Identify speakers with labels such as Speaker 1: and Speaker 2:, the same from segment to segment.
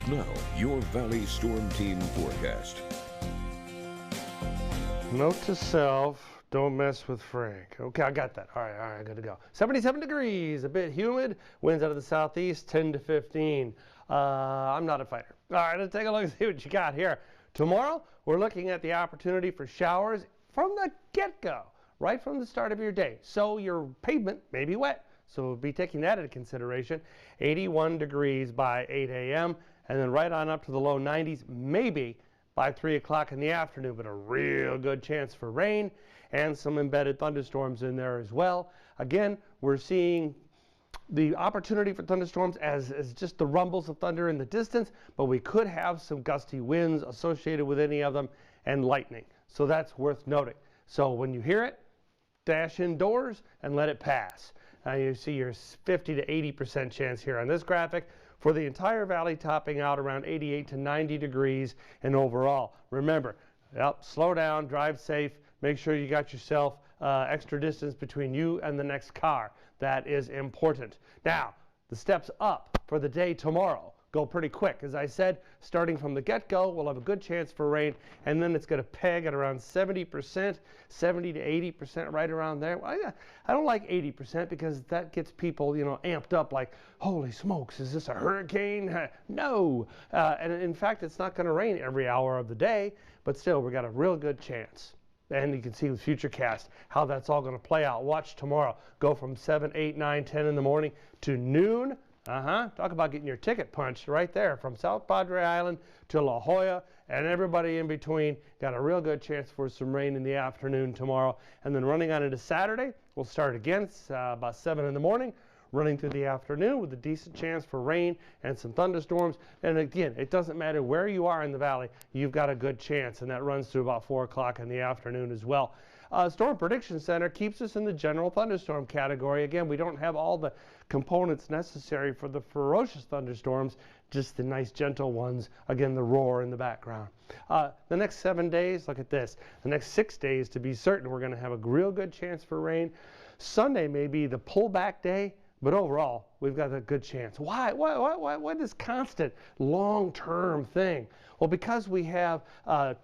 Speaker 1: Now, your Valley Storm Team forecast.
Speaker 2: Note to self, don't mess with Frank. Okay, I got that. All right, good to go. 77 degrees, a bit humid. Winds out of the southeast, 10 to 15. I'm not a fighter. All right, let's take a look and see what you got here. Tomorrow, we're looking at the opportunity for showers from the get-go, right from the start of your day. So your pavement may be wet. So we'll be taking that into consideration. 81 degrees by 8 a.m. and then right on up to the low 90s, maybe by 3 o'clock in the afternoon, but a real good chance for rain and some embedded thunderstorms in there as well. Again, we're seeing the opportunity for thunderstorms as just the rumbles of thunder in the distance, but we could have some gusty winds associated with any of them and lightning. So that's worth noting. So when you hear it, dash indoors and let it pass. You see your 50 to 80% chance here on this graphic for the entire valley, topping out around 88 to 90 degrees and overall. Remember, slow down, drive safe, make sure you got yourself extra distance between you and the next car. That is important. Now, the steps up for the day tomorrow go pretty quick. As I said, starting from the get-go, we'll have a good chance for rain, and then it's going to peg at around 70%, 70 to 80%, right around there. Well, I don't like 80% because that gets people, amped up like, holy smokes, is this a hurricane? No. And in fact, it's not going to rain every hour of the day, but still, we've got a real good chance. And you can see with Futurecast how that's all going to play out. Watch tomorrow. Go from 7, 8, 9, 10 in the morning to noon. Talk about getting your ticket punched right there from South Padre Island to La Jolla and everybody in between. Got a real good chance for some rain in the afternoon tomorrow. And then running on into Saturday, we'll start again about 7 in the morning, running through the afternoon with a decent chance for rain and some thunderstorms. And again, it doesn't matter where you are in the valley, you've got a good chance. And that runs through about 4 o'clock in the afternoon as well. Storm Prediction Center keeps us in the general thunderstorm category. Again, we don't have all the components necessary for the ferocious thunderstorms, just the nice gentle ones. Again, the roar in the background. The next 7 days, look at this. The next 6 days, to be certain, we're going to have a real good chance for rain. Sunday may be the pullback day, but overall, we've got a good chance. Why this constant long-term thing? Well, because we have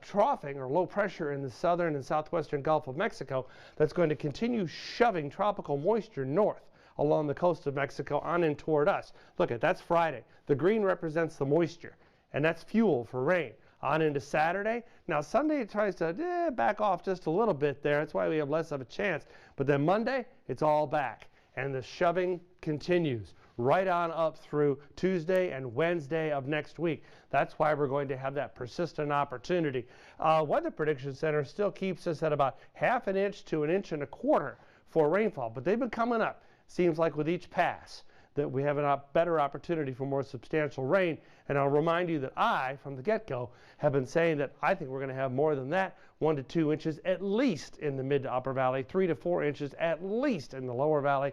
Speaker 2: troughing or low pressure in the southern and southwestern Gulf of Mexico that's going to continue shoving tropical moisture north along the coast of Mexico on and toward us. Look at that's Friday. The green represents the moisture, and that's fuel for rain. On into Saturday. Now, Sunday it tries to back off just a little bit there. That's why we have less of a chance. But then Monday, it's all back. And the shoving continues right on up through Tuesday and Wednesday of next week. That's why we're going to have that persistent opportunity. Weather Prediction Center still keeps us at about 1/2 inch to 1.25 inches for rainfall, but they've been coming up. Seems like with each pass that we have a better opportunity for more substantial rain. And I'll remind you that I, from the get-go, have been saying that I think we're going to have more than that, 1 to 2 inches at least in the mid to upper valley, 3 to 4 inches at least in the lower valley.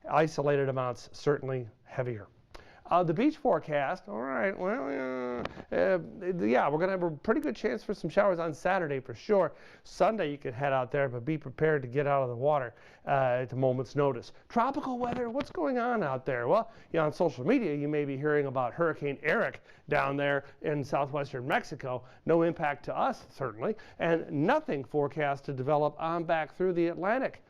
Speaker 2: Isolated amounts certainly heavier. The beach forecast, all right, well, yeah, we're going to have a pretty good chance for some showers on Saturday for sure. Sunday you can head out there, but be prepared to get out of the water at a moment's notice. Tropical weather, what's going on out there? Well, on social media you may be hearing about Hurricane Eric down there in southwestern Mexico. No impact to us, certainly, and nothing forecast to develop on back through the Atlantic.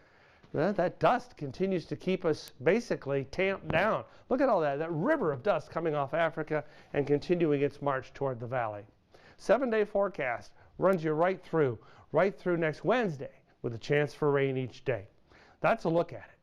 Speaker 2: That dust continues to keep us basically tamped down. Look at all that river of dust coming off Africa and continuing its march toward the valley. 7-day forecast runs you right through next Wednesday with a chance for rain each day. That's a look at it.